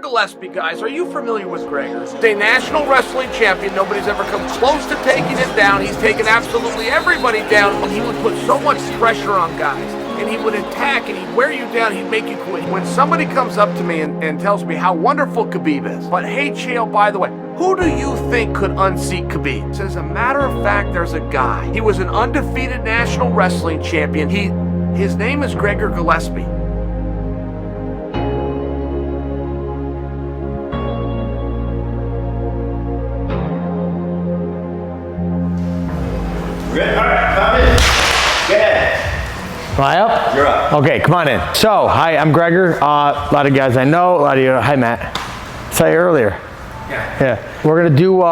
Gillespie, guys. Are you familiar with Gregor? He's a national wrestling champion. Nobody's ever come close to taking him down. He's taken absolutely everybody down. And he would put so much pressure on guys. And he would attack and he'd wear you down, he'd make you quit. When somebody comes up to me and tells me how wonderful Khabib is, but hey Chael, by the way, who do you think could unseat Khabib? So as a matter of fact, there's a guy. He was an undefeated national wrestling champion. His name is Gregor Gillespie. All right, come in. Go ahead. Am I up? You're up. Okay, come on in. So, hi, I'm Gregor. A lot of guys I know, a lot of you, hi Matt. Saw you earlier. Yeah. We're gonna do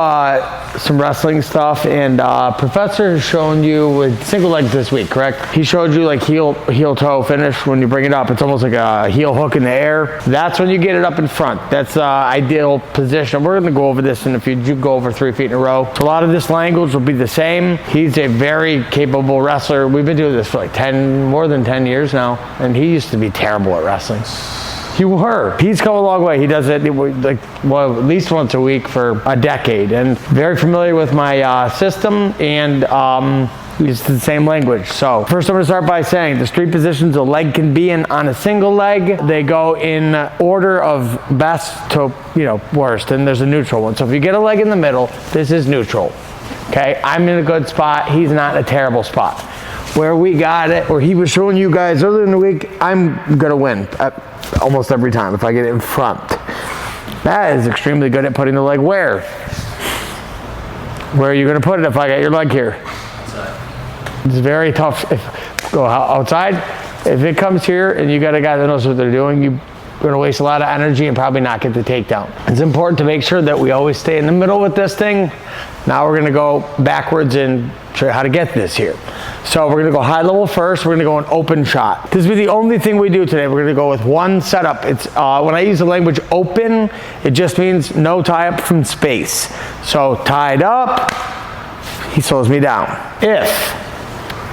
some wrestling stuff, and Professor has shown you with single legs this week, correct? He showed you like heel toe finish. When you bring it up, it's almost like a heel hook in the air. That's when you get it up in front. That's the ideal position. We're gonna go over this, and if you do go over 3 feet in a row, so a lot of this language will be the same. He's a very capable wrestler. We've been doing this for like more than 10 years now, and he used to be terrible at wrestling. You were. He's come a long way. He does it like, well, at least once a week for a decade, and very familiar with my system, and it's the same language. So first I'm gonna start by saying the 3 positions a leg can be in on a single leg. They go in order of best to, worst, and there's a neutral one. So if you get a leg in the middle, this is neutral. Okay, I'm in a good spot. He's not in a terrible spot. Where we got it, where he was showing you guys earlier in the week, I'm gonna win almost every time if I get it in front. That is extremely good at putting the leg where? Where are you gonna put it if I got your leg here? Outside. It's very tough. Go outside. If it comes here and you got a guy that knows what they're doing, you're gonna waste a lot of energy and probably not get the takedown. It's important to make sure that we always stay in the middle with this thing. Now we're gonna go backwards and show you how to get this here. So we're gonna go high level first. We're gonna go an open shot. This will be the only thing we do today. We're gonna go with one setup. It's when I use the language open, it just means no tie up from space. So tied up, he slows me down. If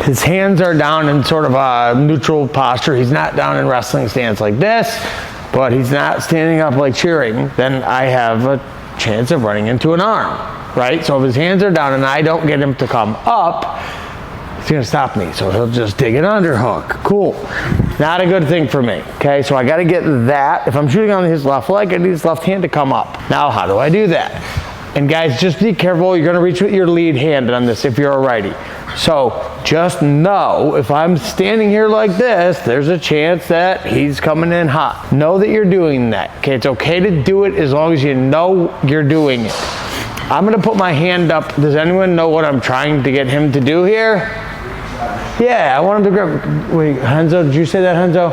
his hands are down in sort of a neutral posture, he's not down in wrestling stance like this, but he's not standing up like cheering, then I have a chance of running into an arm, right? So if his hands are down and I don't get him to come up, he's gonna stop me. So he'll just dig an underhook. Cool. Not a good thing for me, okay? So I gotta get that. If I'm shooting on his left leg, I need his left hand to come up. Now, how do I do that? And guys, just be careful. You're gonna reach with your lead hand on this if you're a righty. So just know if I'm standing here like this, there's a chance that he's coming in hot. Know that you're doing that, okay? It's okay to do it as long as you know you're doing it. I'm gonna put my hand up. Does anyone know what I'm trying to get him to do here? Yeah, I want him to grab. Wait, Renzo, did you say that, Renzo?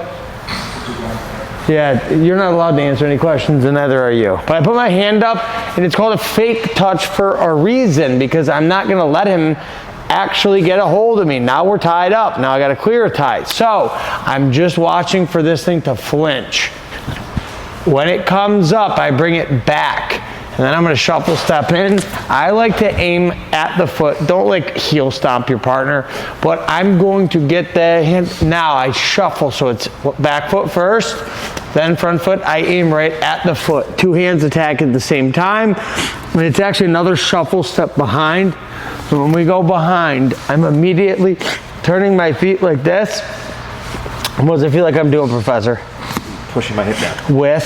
Yeah, you're not allowed to answer any questions, and neither are you. But I put my hand up, and it's called a fake touch for a reason, because I'm not gonna let him actually get a hold of me. Now we're tied up. Now I got a clear tie. So I'm just watching for this thing to flinch. When it comes up, I bring it back. And then I'm gonna shuffle step in. I like to aim at the foot. Don't like heel stomp your partner, but I'm going to get the hand. Now I shuffle, so it's back foot first, then front foot. I aim right at the foot. 2 hands attack at the same time. And it's actually another shuffle step behind. So when we go behind, I'm immediately turning my feet like this. What does it feel like I'm doing, Professor? Pushing my hip down. With?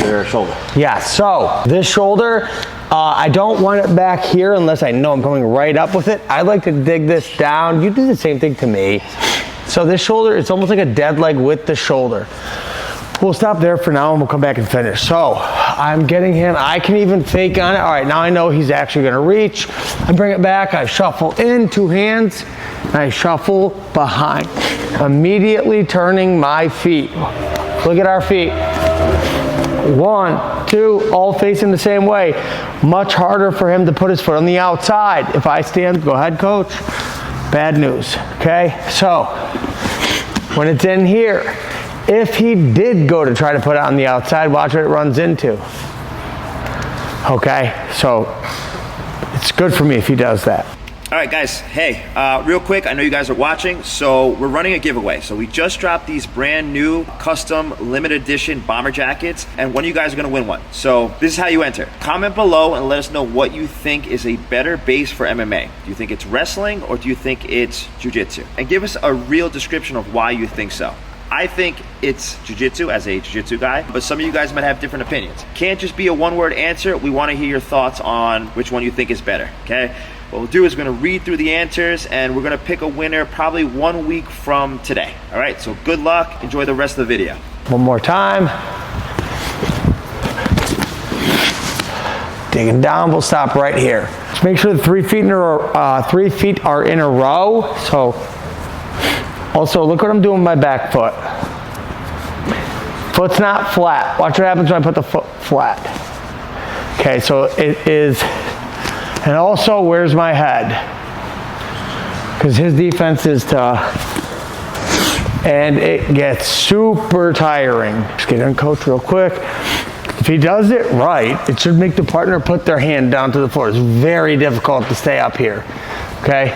Their shoulder. Yeah, so this shoulder, I don't want it back here unless I know I'm coming right up with it. I like to dig this down. You do the same thing to me. So this shoulder, it's almost like a dead leg with the shoulder. We'll stop there for now and we'll come back and finish. So I'm getting him, I can even fake on it. All right, now I know he's actually gonna reach. I bring it back, I shuffle in, 2 hands, and I shuffle behind. Immediately turning my feet. Look at our feet. 1, 2, all facing the same way. Much harder for him to put his foot on the outside. If I stand, go ahead, coach. Bad news, okay? So, when it's in here, if he did go to try to put it on the outside, watch what it runs into. Okay, so it's good for me if he does that. All right, guys, hey, real quick, I know you guys are watching, so we're running a giveaway. So we just dropped these brand new custom limited edition bomber jackets, and one of you guys are gonna win one. So this is how you enter. Comment below and let us know what you think is a better base for MMA. Do you think it's wrestling or do you think it's jiu-jitsu? And give us a real description of why you think so. I think it's jiu-jitsu as a jiu-jitsu guy, but some of you guys might have different opinions. Can't just be a one-word answer. We wanna hear your thoughts on which one you think is better, okay? What we'll do is we're gonna read through the answers and we're gonna pick a winner probably 1 week from today. All right, so good luck, enjoy the rest of the video. One more time. Digging down, we'll stop right here. Just make sure the 3 feet are in a row. So, also look what I'm doing with my back foot. Foot's not flat. Watch what happens when I put the foot flat. Okay, so it is. And also, where's my head? Because his defense is to, and it gets super tiring. Just get in, coach, real quick. If he does it right, it should make the partner put their hand down to the floor. It's very difficult to stay up here, okay?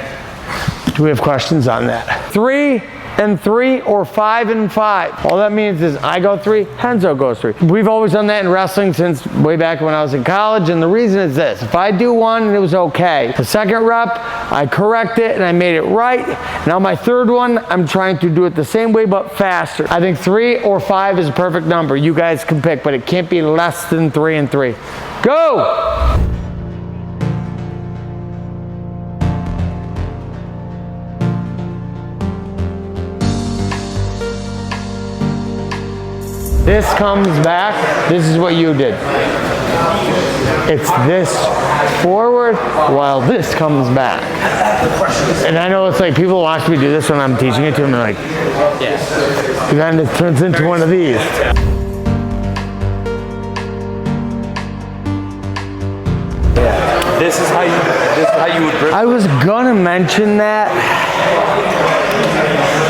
Do we have questions on that? 3 and 3 or 5 and 5. All that means is I go 3, Renzo goes 3. We've always done that in wrestling since way back when I was in college, and the reason is this: if I do one and it was okay, the second rep, I correct it and I made it right. Now my third one, I'm trying to do it the same way but faster. I think 3 or 5 is a perfect number. You guys can pick, but it can't be less than 3 and 3. Go! This comes back, this is what you did. It's this forward while this comes back. And I know it's like people watch me do this when I'm teaching it to them, they're like, yeah. And then it turns into one of these. Yeah. This is how you would grip. I was gonna mention that.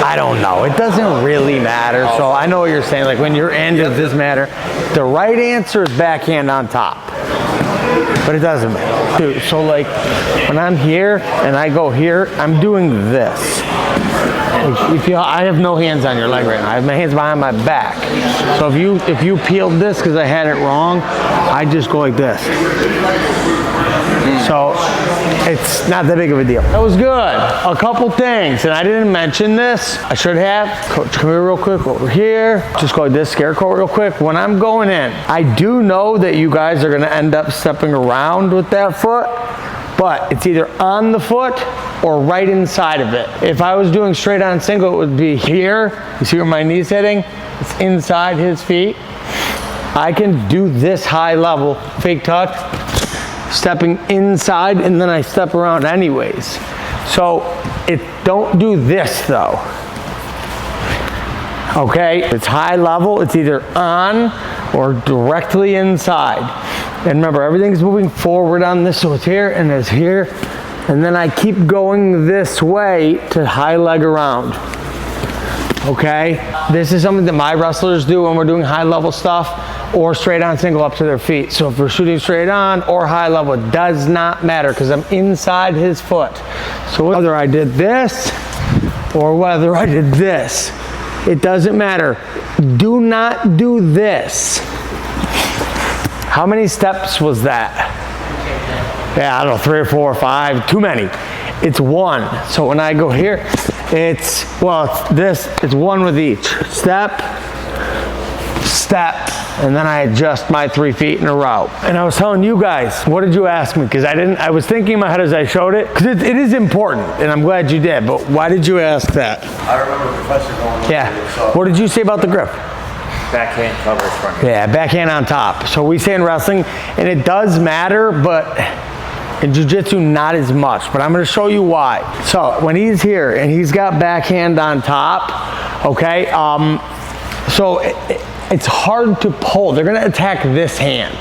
I don't know. It doesn't really matter. So I know what you're saying. Like when you're in, does this matter? The right answer is backhand on top. But it doesn't matter. Dude, so like when I'm here and I go here, I'm doing this. I have no hands on your leg right now. I have my hands behind my back. So if you peeled this because I had it wrong, I just go like this. So it's not that big of a deal. That was good. A couple things, and I didn't mention this. I should have. Coach, come here real quick over here. Just go like this, 𝐿𝐴 real quick. When I'm going in, I do know that you guys are gonna end up stepping around with that foot, but it's either on the foot or right inside of it. If I was doing straight on single, it would be here. You see where my knee's hitting? It's inside his feet. I can do this high level, fake touch, stepping inside, and then I step around anyways. So don't do this though. Okay, it's high level, it's either on or directly inside. And remember, everything's moving forward on this, so it's here and it's here. And then I keep going this way to high leg around. Okay, this is something that my wrestlers do when we're doing high level stuff, or straight on single up to their feet. So if we're shooting straight on or high level, it does not matter because I'm inside his foot. So whether I did this or whether I did this, it doesn't matter. Do not do this. How many steps was that? Yeah, I don't know, 3 or 4 or 5, too many. It's 1. So when I go here, it's 1 with each. Step, step, and then I adjust my 3 feet in a row. And I was telling you guys, what did you ask me? Because I was thinking in my head as I showed it, because it is important, and I'm glad you did, but why did you ask that? I remember the professor going. Yeah, what did you say about the grip? Backhand covers front hand. Yeah, backhand on top. So we say in wrestling, and it does matter, but in jiu-jitsu, not as much, but I'm gonna show you why. So when he's here and he's got backhand on top, okay, so it's hard to pull. They're gonna attack this hand.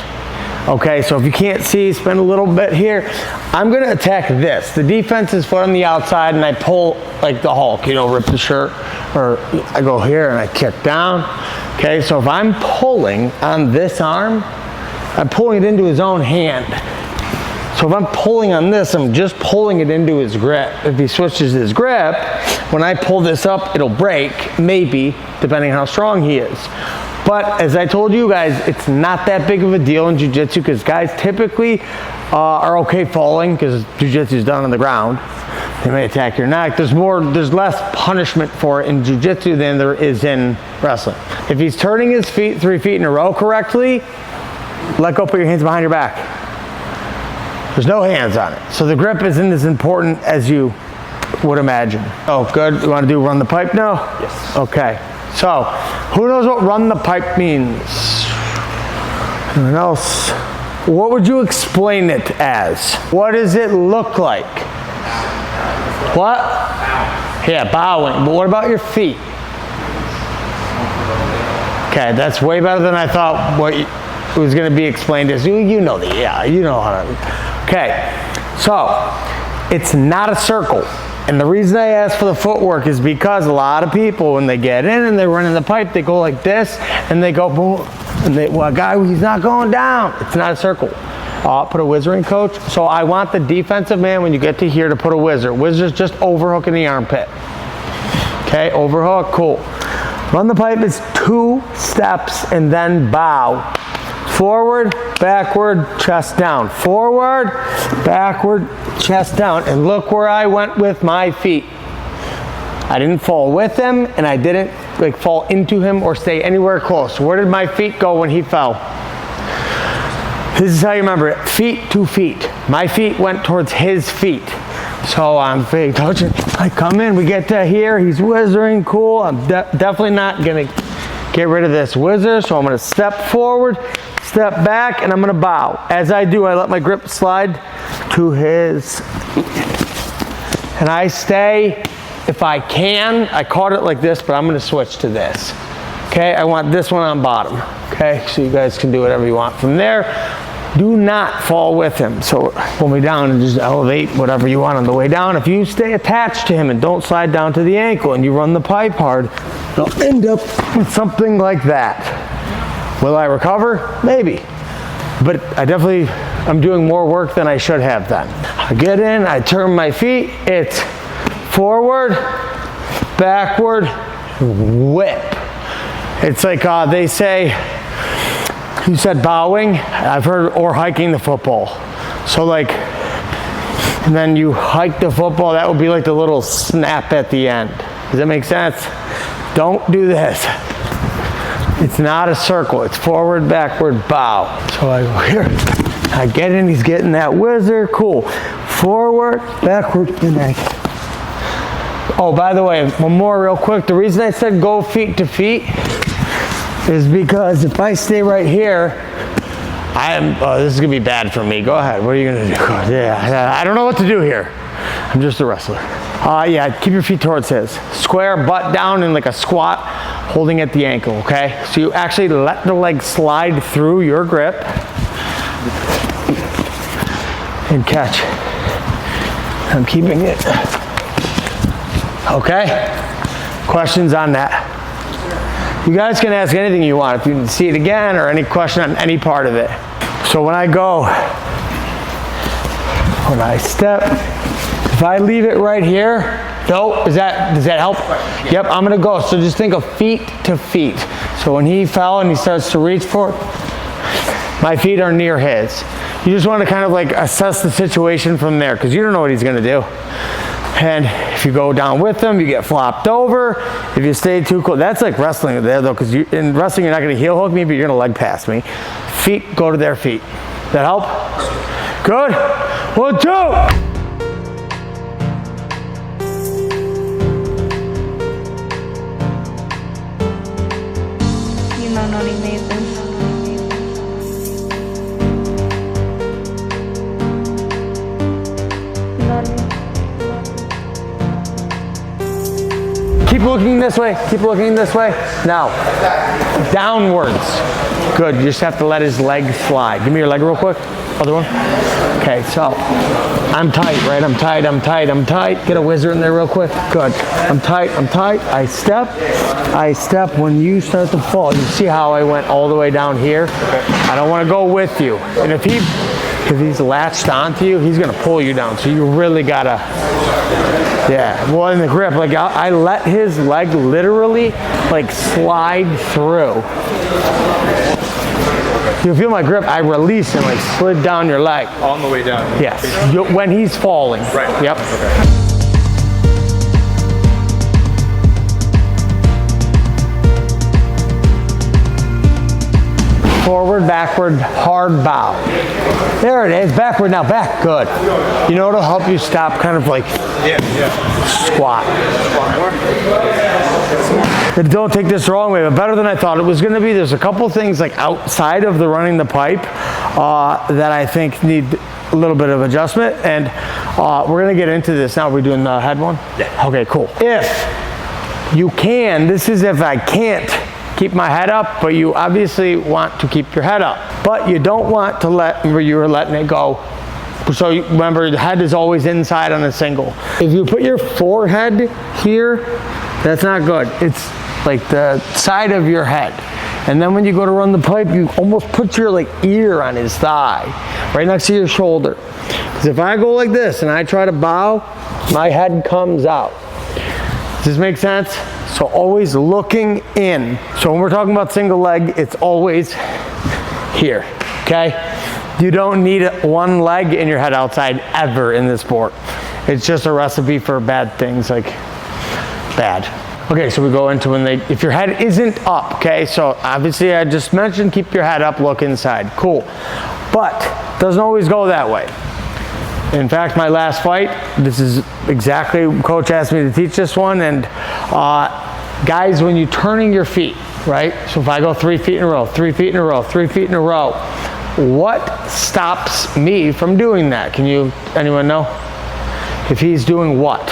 Okay, so if you can't see, spend a little bit here. I'm gonna attack this. The defense is foot on the outside and I pull like the Hulk, you know, rip the shirt, or I go here and I kick down. Okay, so if I'm pulling on this arm, I'm pulling it into his own hand. So if I'm pulling on this, I'm just pulling it into his grip. If he switches his grip, when I pull this up, it'll break, maybe, depending on how strong he is. But as I told you guys, it's not that big of a deal in jiu-jitsu because guys typically are okay falling because jiu-jitsu is done on the ground. They may attack your neck. There's less punishment for it in jiu-jitsu than there is in wrestling. If he's turning his feet 3 feet in a row correctly, let go, put your hands behind your back. There's no hands on it. So the grip isn't as important as you would imagine. Oh, good. You want to do run the pipe now? Yes. Okay. So, who knows what run the pipe means? Anyone else? What would you explain it as? What does it look like? What? Yeah, bowing. But what about your feet? Okay, that's way better than I thought what it was going to be explained as. You know you know how to. Okay, so it's not a circle. And the reason I ask for the footwork is because a lot of people, when they get in and they run in the pipe, they go like this, and they go boom, and well, guy, he's not going down. It's not a circle. Put a 𝐬𝐮𝐬𝐫𝐿 coach. So I want the defensive man, when you get to here, to put a 𝐬𝐻𝑟. 𝐬𝐻𝑟's just overhooking the armpit. Okay, overhook, cool. Run the pipe is 2 steps and then bow. Forward, backward, chest down. Forward, backward, chest down. And look where I went with my feet. I didn't fall with him, and I didn't like fall into him or stay anywhere close. Where did my feet go when he fell? This is how you remember it. Feet to feet. My feet went towards his feet. So I'm big touching. I come in, we get to here. He's 𝐬𝐻𝑟ing, cool. I'm definitely not gonna get rid of this 𝐬𝐻𝑟. So I'm gonna step forward, step back, and I'm gonna bow. As I do, I let my grip slide to his, and I stay, if I can, I caught it like this, but I'm gonna switch to this. Okay, I want this one on bottom. Okay, so you guys can do whatever you want from there. Do not fall with him. So pull me down and just elevate whatever you want on the way down. If you stay attached to him and don't slide down to the ankle and you run the pipe hard, you'll end up with something like that. Will I recover? Maybe. But I'm doing more work than I should have then. I get in, I turn my feet, it's forward, backward, whip. It's like they say, you said bowing, I've heard, or hiking the football. So like, and then you hike the football, that would be like the little snap at the end. Does that make sense? Don't do this. It's not a circle, it's forward, backward, bow. So I go here, I get in, he's getting that 𝐬𝐻𝑟, cool. Forward, backward, and I. Oh, by the way, one more real quick. The reason I said go feet to feet is because if I stay right here, this is gonna be bad for me. Go ahead, what are you gonna do? Yeah, I don't know what to do here. I'm just a wrestler. Yeah, keep your feet towards his. Square, butt down in like a squat, holding at the ankle, okay? So you actually let the leg slide through your grip and catch. I'm keeping it. Okay? Questions on that? You guys can ask anything you want if you see it again or any question on any part of it. So when I step, if I leave it right here, no, does that help? Yep, I'm gonna go. So just think of feet to feet. So when he fell and he starts to reach for it, my feet are near his. You just want to kind of like assess the situation from there because you don't know what he's gonna do. And if you go down with them, you get flopped over. If you stay too close, that's like wrestling there though, because in wrestling you're not going to heel hook me, but you're going to leg pass me. Feet go to their feet. That help? Good. 1, 2. Keep looking this way, keep looking this way. Now, downwards. Good, you just have to let his leg slide. Give me your leg real quick, other one. Okay, so, I'm tight, right? I'm tight. Get a 𝐬𝐻𝑟 in there real quick. Good, I'm tight. I step when you start to fall. You see how I went all the way down here? I don't want to go with you. And if because he's latched onto you, he's gonna pull you down. So you really gotta, yeah. Well, in the grip, like I let his leg literally like slide through. You feel my grip, I release and like slid down your leg. On the way down. Yes, when he's falling. Right. Yep. Okay. Forward, backward, hard bow. There it is, backward now, back, good. You know what'll help you stop, kind of like squat. Don't take this the wrong way, but better than I thought it was gonna be. There's a couple things like outside of the running the pipe that I think need a little bit of adjustment, and we're gonna get into this now. We're doing the head one? Yeah. Okay, cool. If you can, this is if I can't keep my head up, but you obviously want to keep your head up. But you don't want to remember you were letting it go. So remember, the head is always inside on a single. If you put your forehead here, that's not good. It's like the side of your head. And then when you go to run the pipe, you almost put your like ear on his thigh, right next to your shoulder. Because if I go like this and I try to bow, my head comes out. Does this make sense? So always looking in. So when we're talking about single leg, it's always here, okay? You don't need one leg and your head outside ever in this sport. It's just a recipe for bad things, like bad. Okay, so we go into when if your head isn't up, okay? So obviously I just mentioned keep your head up, look inside, cool. But doesn't always go that way. In fact, my last fight, this is exactly, coach asked me to teach this one, and guys, when you're turning your feet, right? So if I go 3 feet in a row, 3 feet in a row, 3 feet in a row, what stops me from doing that? Anyone know? If he's doing what?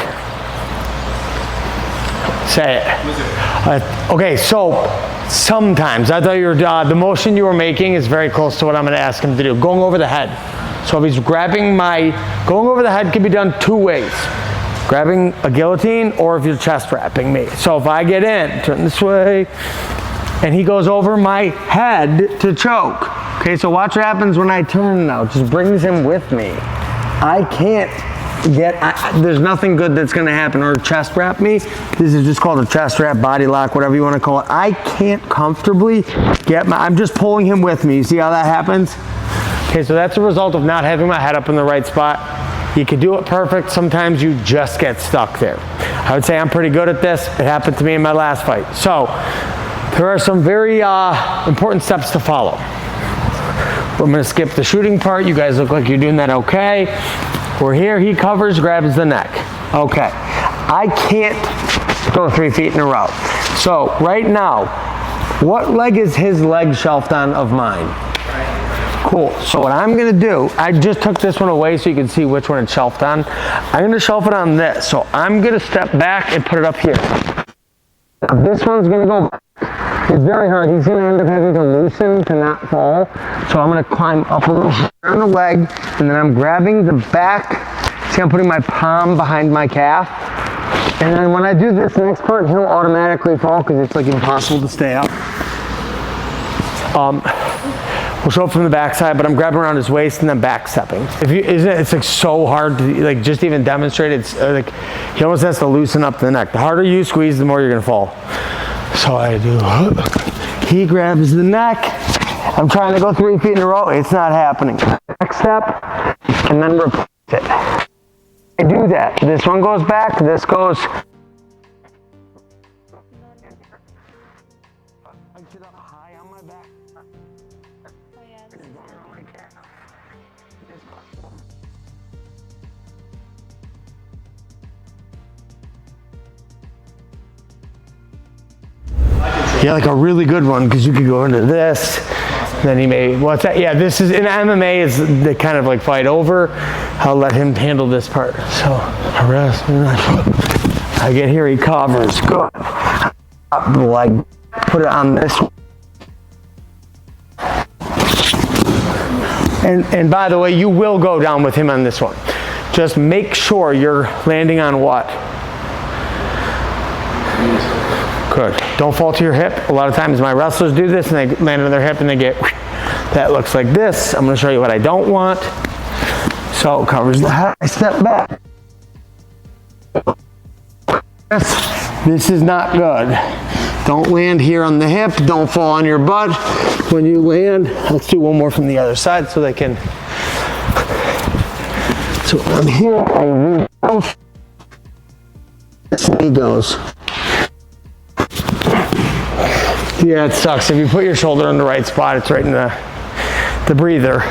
Say it. Okay, so sometimes, I thought the motion you were making is very close to what I'm gonna ask him to do, going over the head. So if he's grabbing going over the head can be done 2 ways. Grabbing a guillotine, or if you're chest wrapping me. So if I get in, turn this way, and he goes over my head to choke. Okay, so watch what happens when I turn now. Just brings him with me. I can't there's nothing good that's gonna happen. Or chest wrap me. This is just called a chest wrap, body lock, whatever you wanna call it. I can't comfortably I'm just pulling him with me. You see how that happens? Okay, so that's a result of not having my head up in the right spot. You can do it perfect. Sometimes you just get stuck there. I would say I'm pretty good at this. It happened to me in my last fight. So there are some very important steps to follow. I'm gonna skip the shooting part. You guys look like you're doing that okay. We're here, he covers, grabs the neck. Okay, I can't go 3 feet in a row. So right now, what leg is his leg shelved on of mine? Cool, so what I'm gonna do, I just took this one away so you can see which one it's shelved on. I'm gonna shelf it on this. So I'm gonna step back and put it up here. Now this one's gonna go back. It's very hard. He's gonna end up having to loosen to not fall. So I'm gonna climb up a little on the leg, and then I'm grabbing the back. See, I'm putting my palm behind my calf. And then when I do this next part, he'll automatically fall because it's like impossible to stay up. We'll show it from the backside, but I'm grabbing around his waist and then back stepping. It's like so hard to like just even demonstrate. It's like he almost has to loosen up the neck. The harder you squeeze, the more you're gonna fall. So I do. He grabs the neck. I'm trying to go 3 feet in a row. It's not happening. Back step, and then repeat it. I do that. This one goes back. This goes. Yeah, like a really good one, because you could go into this, then he may, what's that? Yeah, this is, in MMA, is the kind of like fight over. I'll let him handle this part. So, arrest, I get here, he covers, good. Up the leg, put it on this one. And by the way, you will go down with him on this one. Just make sure you're landing on what? Good. Don't fall to your hip. A lot of times my wrestlers do this and they land on their hip and they get, that looks like this. I'm gonna show you what I don't want. So it covers the head. I step back. This is not good. Don't land here on the hip. Don't fall on your butt. When you land, let's do one more from the other side so they can. So I'm here, I reach out. This knee goes. Yeah, it sucks. If you put your shoulder in the right spot, it's right in the breather.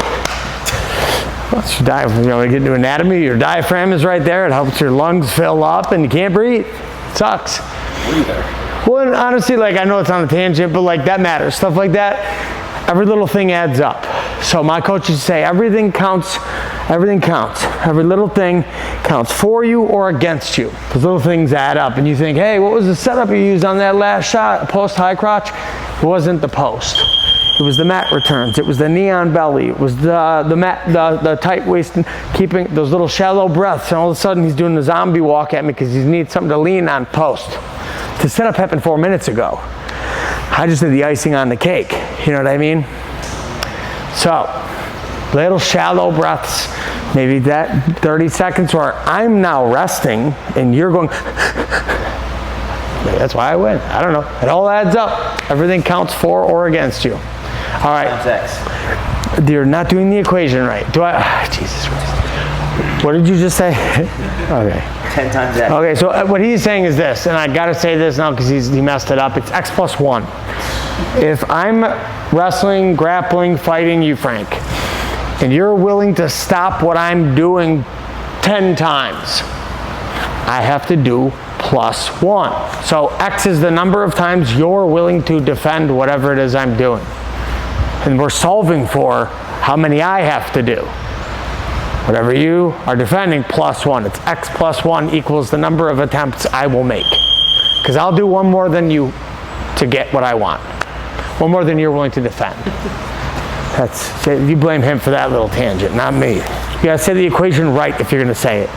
Once you dive, you know, you get into anatomy, your diaphragm is right there. It helps your lungs fill up and you can't breathe. It sucks. Breather. Well, and honestly, like, I know it's on a tangent, but like that matters. Stuff like that, every little thing adds up. So my coach used to say, everything counts, everything counts. Every little thing counts for you or against you. Those little things add up. And you think, hey, what was the setup you used on that last shot? Post high crotch? It wasn't the post. It was the mat returns. It was the knee on belly. It was the tight waist, keeping those little shallow breaths. And all of a sudden he's doing the zombie walk at me because he needs something to lean on post. The setup happened 4 minutes ago. I just did the icing on the cake. You know what I mean? So, little shallow breaths, maybe that 30 seconds where I'm now resting and you're going, that's why I win. I don't know. It all adds up. Everything counts for or against you. All right. X. You're not doing the equation right. Jesus Christ. What did you just say? Okay. 10 times X. Okay, so what he's saying is this, and I gotta say this now because he messed it up. It's X plus 1. If I'm wrestling, grappling, fighting you, Frank, and you're willing to stop what I'm doing 10 times, I have to do plus 1. So X is the number of times you're willing to defend whatever it is I'm doing. And we're solving for how many I have to do. Whatever you are defending, plus 1. It's X plus 1 equals the number of attempts I will make. Because I'll do one more than you to get what I want. One more than you're willing to defend. You blame him for that little tangent, not me. You gotta say the equation right if you're gonna say it.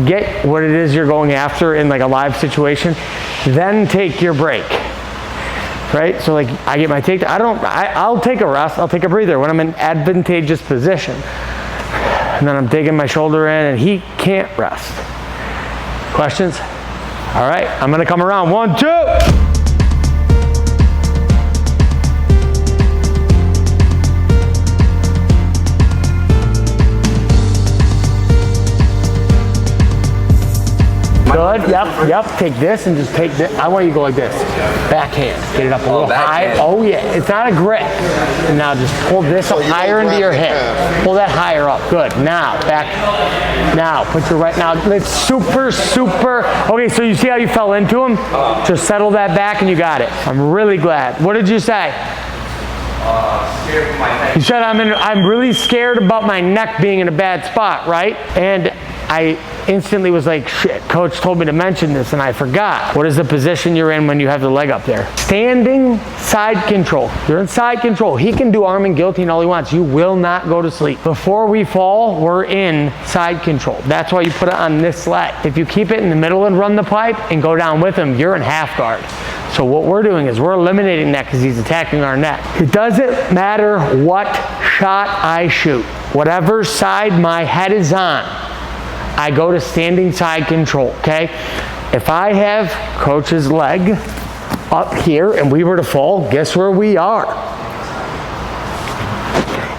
Get what it is you're going after in like a live situation, then take your break. Right? So like I get my takedown, I'll take a rest, I'll take a breather when I'm in advantageous position. And then I'm digging my shoulder in and he can't rest. Questions? All right, I'm gonna come around. 1, 2. Good, yep, take this and just take this. I want you to go like this. Backhand, get it up a little high. Oh yeah, it's not a grip. And now just pull this up higher into your hip. Pull that higher up, good. Now, back, now, put your right, now it's super, okay, so you see how you fell into him? Just settle that back and you got it. I'm really glad. What did you say? Scared for my neck. You said I'm really scared about my neck being in a bad spot, right? And I instantly was like, shit, coach told me to mention this and I forgot. What is the position you're in when you have the leg up there? Standing side control. You're in side control. He can do arm and guillotine all he wants. You will not go to sleep. Before we fall, we're in side control. That's why you put it on this leg. If you keep it in the middle and run the pipe and go down with him, you're in half guard. So what we're doing is we're eliminating that because he's attacking our neck. It doesn't matter what shot I shoot. Whatever side my head is on, I go to standing side control, okay? If I have coach's leg up here and we were to fall, guess where we are?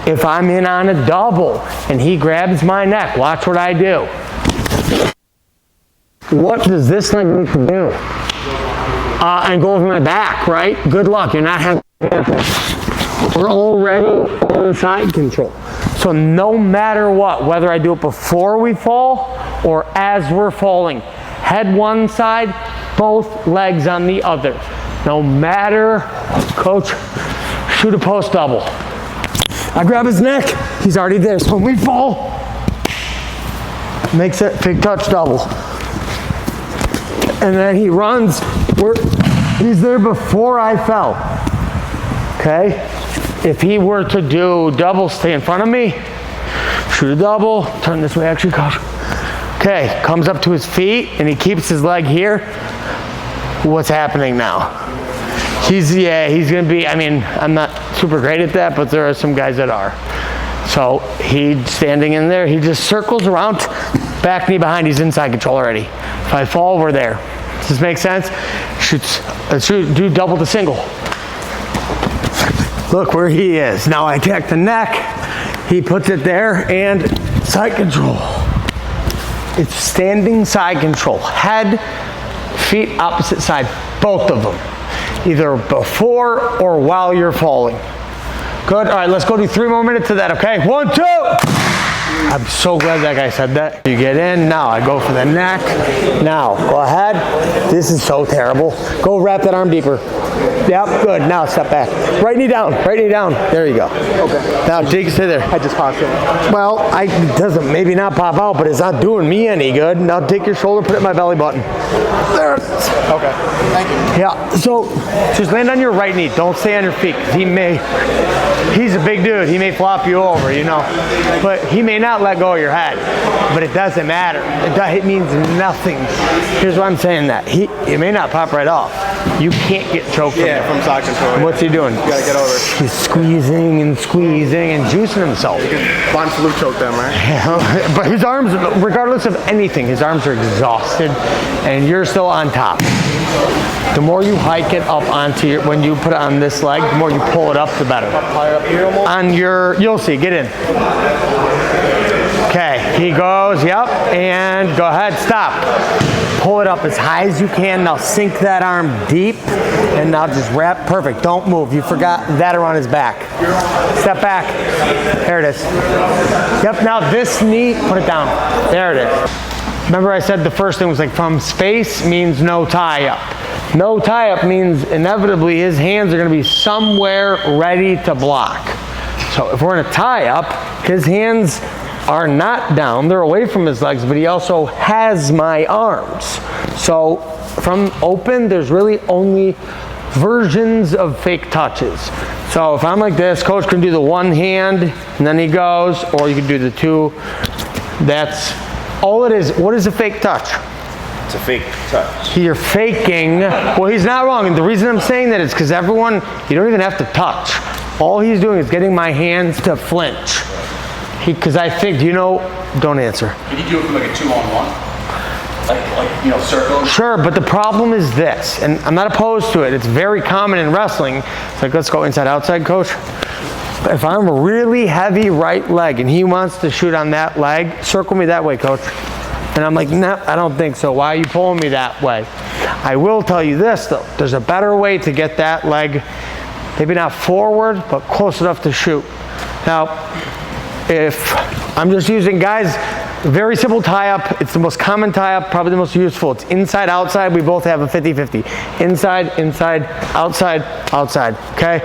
If I'm in on a double and he grabs my neck, watch what I do. What does this leg need to do? And go over my back, right? Good luck, you're not having. We're already on side control. So no matter what, whether I do it before we fall or as we're falling, head one side, both legs on the other. No matter, coach, shoot a post double. I grab his neck, he's already there. So when we fall, makes it big touch double. And then he runs, he's there before I fell, okay? If he were to do double, stay in front of me, shoot a double, turn this way actually, coach. Okay, comes up to his feet and he keeps his leg here. What's happening now? He's gonna be, I mean, I'm not super great at that, but there are some guys that are. So he's standing in there, he just circles around, back knee behind, he's inside control already. If I fall, we're there. Does this make sense? Shoot, do double to single. Look where he is. Now I attack the neck, he puts it there, and side control. It's standing side control. Head, feet opposite side, both of them. Either before or while you're falling. Good, all right, let's go do 3 more minutes of that, okay? 1, 2. I'm so glad that guy said that. You get in, now I go for the neck. Now, go ahead. This is so terrible. Go wrap that arm deeper. Yep, good, now step back. Right knee down, right knee down. There you go. Okay. Now, Jake, stay there. I just popped it. Well, it doesn't maybe not pop out, but it's not doing me any good. Now take your shoulder, put it in my belly button. There it is. Okay, thank you. Yeah, so just land on your right knee. Don't stay on your feet. He's a big dude. He may flop you over, you know. But he may not let go of your head. But it doesn't matter. It means nothing. Here's why I'm saying that. It may not pop right off. You can't get choked from side control. And what's he doing? You gotta get over it. He's squeezing and squeezing and juicing himself. You can blind salute choke them, right? Yeah, but his arms, regardless of anything, his arms are exhausted and you're still on top. The more you hike it up onto your, when you put it on this leg, the more you pull it up, the better. Up higher up here almost? On your, you'll see, get in. Okay, he goes, yep, and go ahead, stop. Pull it up as high as you can. Now sink that arm deep, and now just wrap, perfect. Don't move, you forgot that around his back. Step back, there it is. Yep, now this knee, put it down. There it is. Remember I said the first thing was like from space means no tie up. No tie up means inevitably his hands are gonna be somewhere ready to block. So if we're in a tie up, his hands are not down, they're away from his legs, but he also has my arms. So from open, there's really only versions of fake touches. So if I'm like this, coach can do the one hand and then he goes, or you can do the two. That's all it is. What is a fake touch? It's a fake touch. You're faking. Well, he's not wrong. And the reason I'm saying that is because everyone, you don't even have to touch. All he's doing is getting my hands to flinch. Because I think, do you know, don't answer. Can you do it from like a 2-on-1? Like you know, circle? Sure, but the problem is this, and I'm not opposed to it. It's very common in wrestling. It's like, let's go inside, outside, coach. If I'm a really heavy right leg and he wants to shoot on that leg, circle me that way, coach. And I'm like, no, I don't think so. Why are you pulling me that way? I will tell you this though, there's a better way to get that leg, maybe not forward, but close enough to shoot. Now, if I'm just using, guys, very simple tie-up. It's the most common tie-up, probably the most useful. It's inside, outside. We both have a 50-50. Inside, inside, outside, outside, okay?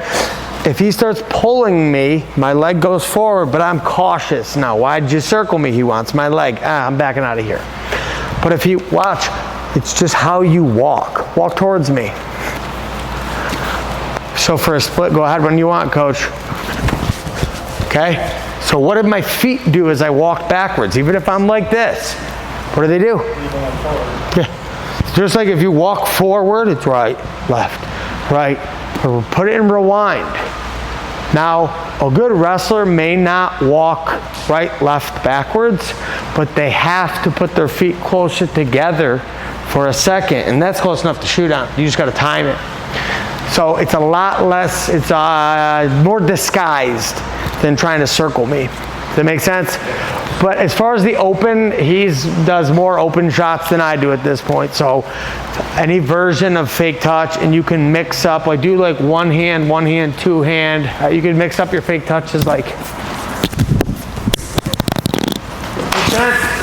If he starts pulling me, my leg goes forward, but I'm cautious. Now, why'd you circle me? He wants my leg. I'm backing out of here. But if he, watch, it's just how you walk. Walk towards me. So for a split, go ahead when you want, coach. Okay? So what did my feet do as I walked backwards? Even if I'm like this, what do? Yeah. Just like if you walk forward, it's right, left, right, or put it in rewind. Now, a good wrestler may not walk right, left, backwards, but they have to put their feet closer together for a second, and that's close enough to shoot on. You just got to time it. So it's a lot less, it's more disguised than trying to circle me. Does that make sense? But as far as the open, he does more open shots than I do at this point. So any version of fake touch, and you can mix up, like do like one hand, two hand. You can mix up your fake touches like.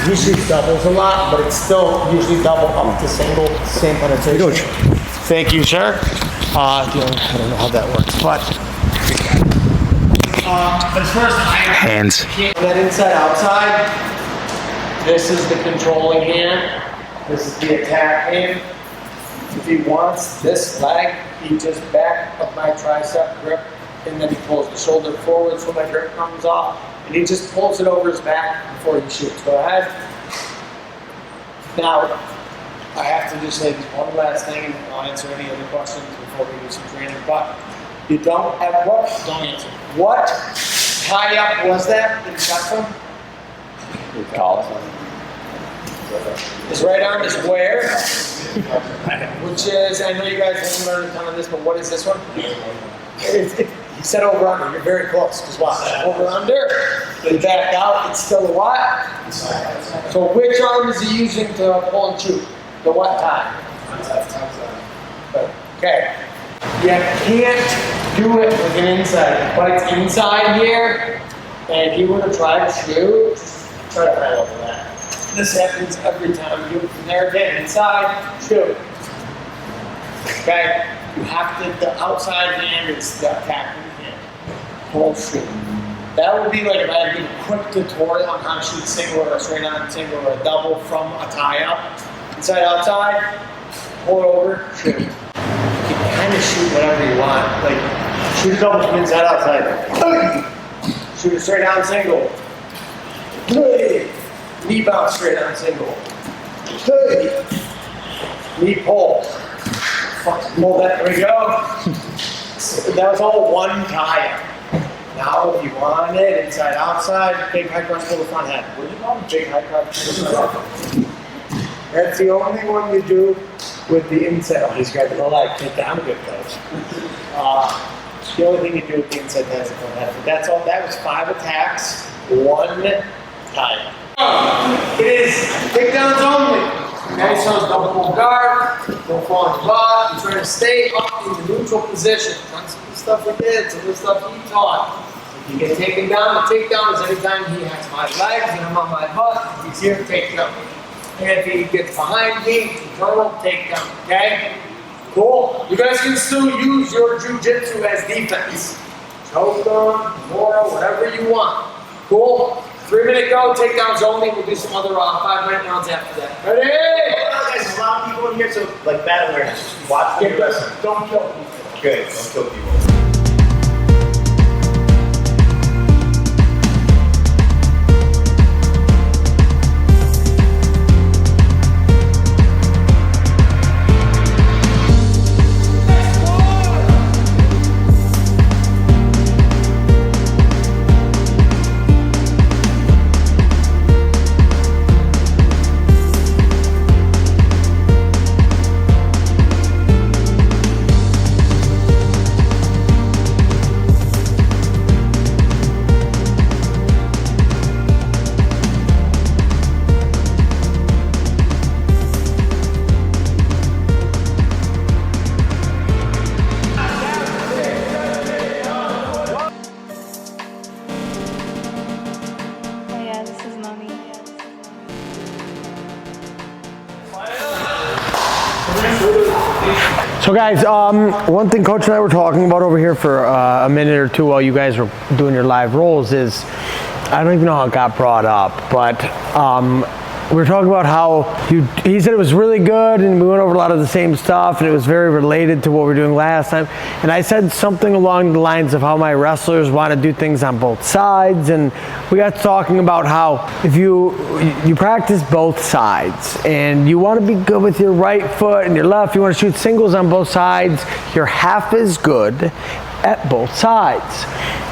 Usually doubles a lot, but it's still usually double up to single, same penetration. Coach. Thank you, sir. I don't know how that works, but as far as Hands. that inside outside, this is the controlling hand. This is the attack hand. If he wants this leg, he just back of my tricep grip, and then he pulls the shoulder forward so my grip comes off, and he just pulls it over his back before he shoots. Go ahead. Now, I have to just say one last thing, and I'll answer any other questions before we do some training. But you don't have what? Don't answer. What tie up was that you got from? His right arm is where? Which is, I know you guys haven't learned a ton of this, but what is this one? He said over under, you're very close. Because watch, over under, you back out, it's still a what? So which arm is he using to pull and shoot? The what tie? Okay. You can't do it with an inside. But it's inside here, and he would have tried to shoot. Just try to find over that. This happens every time. You do it from there again, inside, shoot. Okay? You have to, the outside hand is the attacking hand. Pull, shoot. That would be like if I had to give a quick tutorial on how to shoot single or a straight on single or a double from a tie up. Inside, outside, pull it over, shoot. You can kind of shoot whatever you want. Like, shoot a double from inside, outside. Shoot a straight on single. Knee bounce straight on single. Knee pull. Pull that, there we go. That was all one tie. Now if you want it, inside, outside, big high crunch, pull the front head. What do you call it? Big high crunch, pull the front. That's the only one you do with the inside. Oh, he's grabbing the leg. Take down a good coach. The only thing you do with the inside head is the front head. But that's all. That was 5 attacks, 1 tie. It is takedowns only. Okay, so it's don't pull guard, don't fall on the butt. You're trying to stay up in the neutral position. That's some of the stuff we did, some of the stuff he taught. If you get taken down, the takedown is anytime he has my legs and I'm on my butt, he's here to take down. And if he gets behind me, internal takedown, okay? Cool. You guys can still use your jiu-jitsu as defense. Choke on, moral, whatever you want. Cool? 3-minute go, takedowns only. We'll do some other 5-minute rounds after that. Ready? Guys, there's a lot of people in here, so like battle awareness. Just watch the wrestling. Don't kill people. Good, don't kill people. So guys, one thing Coach and I were talking about over here for a minute or two while you guys were doing your live rolls is, I don't even know how it got brought up, but we were talking about how he said it was really good and we went over a lot of the same stuff and it was very related to what we were doing last time. And I said something along the lines of how my wrestlers want to do things on both sides, and we got talking about how if you practice both sides and you want to be good with your right foot and your left, you want to shoot singles on both sides, you're half as good at both sides.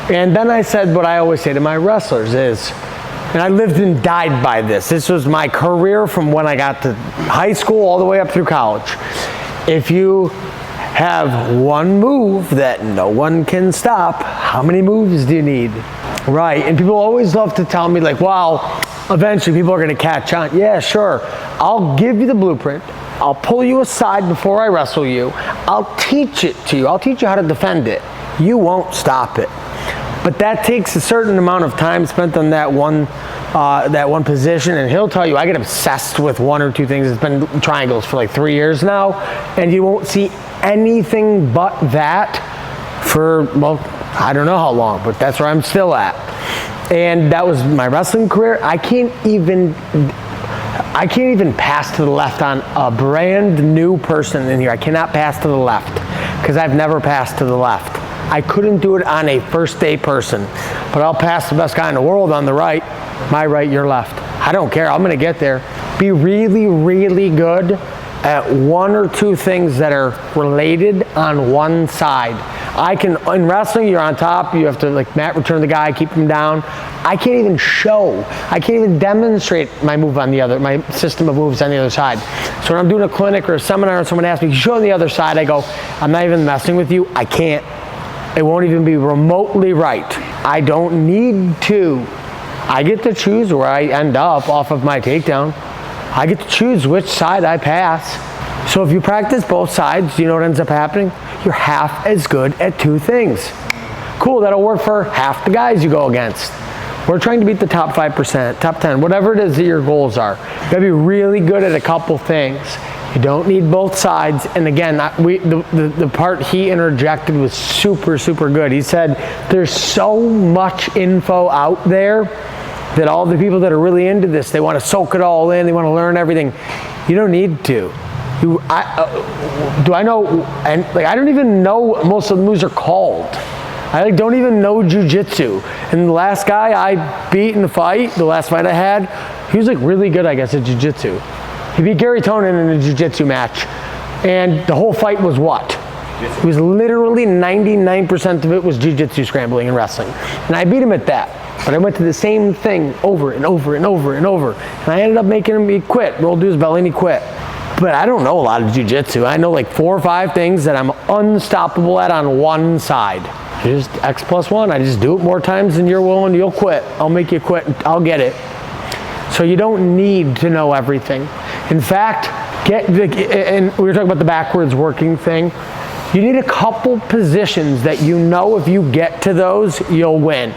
And then I said what I always say to my wrestlers is, and I lived and died by this. This was my career from when I got to high school all the way up through college. If you have one move that no one can stop, how many moves do you need? Right, and people always love to tell me like, wow, eventually people are gonna catch on. Yeah, sure, I'll give you the blueprint. I'll pull you aside before I wrestle you. I'll teach it to you. I'll teach you how to defend it. You won't stop it. But that takes a certain amount of time spent on that one position, and he'll tell you, I get obsessed with 1 or 2 things. It's been triangles for like 3 years now, and you won't see anything but that for, well, I don't know how long, but that's where I'm still at. And that was my wrestling career. I can't even pass to the left on a brand new person in here. I cannot pass to the left because I've never passed to the left. I couldn't do it on a first day person, but I'll pass the best guy in the world on the right. My right, your left. I don't care, I'm gonna get there. Be really, really good at 1 or 2 things that are related on one side. I can, in wrestling, you're on top, you have to like mat return the guy, keep him down. I can't even show, I can't even demonstrate my move on the other, my system of moves on the other side. So when I'm doing a clinic or a seminar and someone asks me, show the other side, I go, I'm not even messing with you, I can't. It won't even be remotely right. I don't need to. I get to choose where I end up off of my takedown. I get to choose which side I pass. So if you practice both sides, you know what ends up happening? You're half as good at two things. Cool, that'll work for half the guys you go against. We're trying to beat the top 5%, top 10, whatever it is that your goals are. You gotta be really good at a couple things. You don't need both sides. And again, the part he interjected was super, super good. He said, there's so much info out there that all the people that are really into this, they want to soak it all in, they want to learn everything. You don't need to. Do I know, and like I don't even know what most of the moves are called. I like, don't even know jiu-jitsu. And the last guy I beat in the fight, the last fight I had, he was like really good, I guess, at jiu-jitsu. He beat Gary Tonin in a jiu-jitsu match. And the whole fight was what? It was literally 99% of it was jiu-jitsu scrambling and wrestling. And I beat him at that. But I went to the same thing over and over and over and over. And I ended up making him quit. Rolled to his belly and he quit. But I don't know a lot of jiu-jitsu. I know like 4 or 5 things that I'm unstoppable at on one side. Just X+1. I just do it more times than you're willing. You'll quit. I'll make you quit. I'll get it. So you don't need to know everything. In fact, and we were talking about the backwards working thing. You need a couple positions that you know if you get to those, you'll win.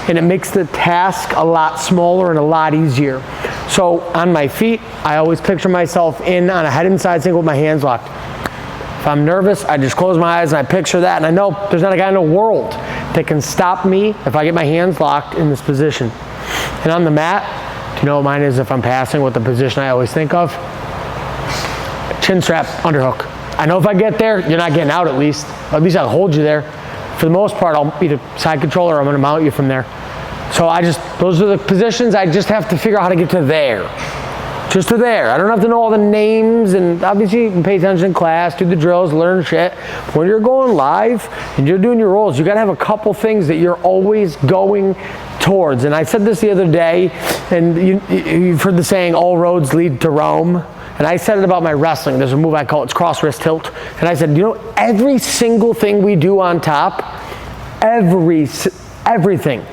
And it makes the task a lot smaller and a lot easier. So on my feet, I always picture myself in on a head inside single with my hands locked. If I'm nervous, I just close my eyes and I picture that. And I know there's not a guy in the world that can stop me if I get my hands locked in this position. And on the mat, do you know what mine is if I'm passing, what the position I always think of? Chin strap, underhook. I know if I get there, you're not getting out at least. At least I'll hold you there. For the most part, I'll be the side controller, I'm gonna mount you from there. So those are the positions, I just have to figure out how to get to there. Just to there. I don't have to know all the names, and obviously you can pay attention in class, do the drills, learn shit. When you're going live and you're doing your rolls, you gotta have a couple things that you're always going towards. And I said this the other day, and you've heard the saying, all roads lead to Rome. And I said it about my wrestling. There's a move I call it's cross wrist tilt. And I said, you know, every single thing we do on top, everything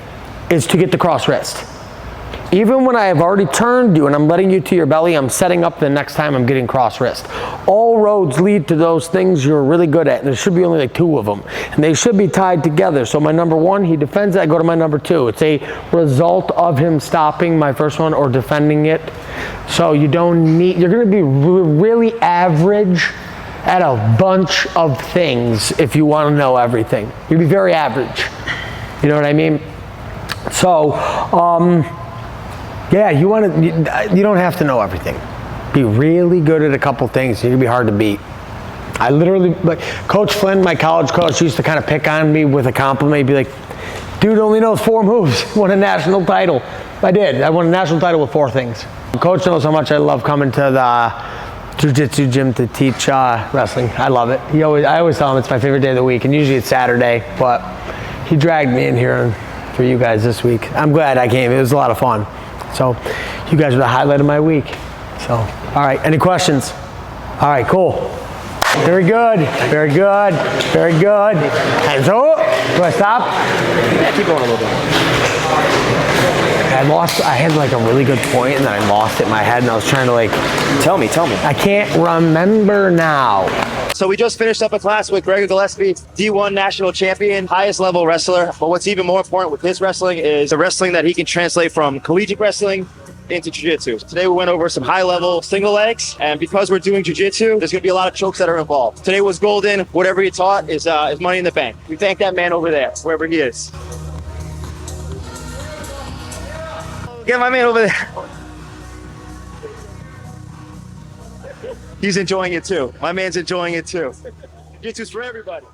is to get the cross wrist. Even when I have already turned you and I'm letting you to your belly, I'm setting up the next time I'm getting cross wrist. All roads lead to those things you're really good at. And there should be only like 2 of them. And they should be tied together. So my number 1, he defends it, I go to my number 2. It's a result of him stopping my first one or defending it. So you don't need, you're gonna be really average at a bunch of things if you wanna know everything. You'll be very average. You know what I mean? So, yeah, you don't have to know everything. Be really good at a couple things. You're gonna be hard to beat. I literally, like Coach Flynn, my college coach, used to kind of pick on me with a compliment. He'd be like, dude only knows 4 moves, won a national title. I did, I won a national title with 4 things. Coach knows how much I love coming to the jiu-jitsu gym to teach wrestling. I love it. I always tell him it's my favorite day of the week, and usually it's Saturday, but he dragged me in here for you guys this week. I'm glad I came, it was a lot of fun. So you guys are the highlight of my week. So, all right, any questions? All right, cool. Very good, very good, very good. Hands up. Do I stop? Yeah, keep going a little bit. I had like a really good point and then I lost it in my head and I was trying to like. Tell me. I can't remember now. So we just finished up a class with Gregor Gillespie, D1 national champion, highest level wrestler. But what's even more important with his wrestling is the wrestling that he can translate from collegiate wrestling into jiu-jitsu. Today we went over some high-level single legs, and because we're doing jiu-jitsu, there's going to be a lot of chokes that are involved. Today was golden. Whatever he taught is money in the bank. We thank that man over there, wherever he is. Get my man over there. He's enjoying it too. My man's enjoying it too. Jiu-jitsu's for everybody.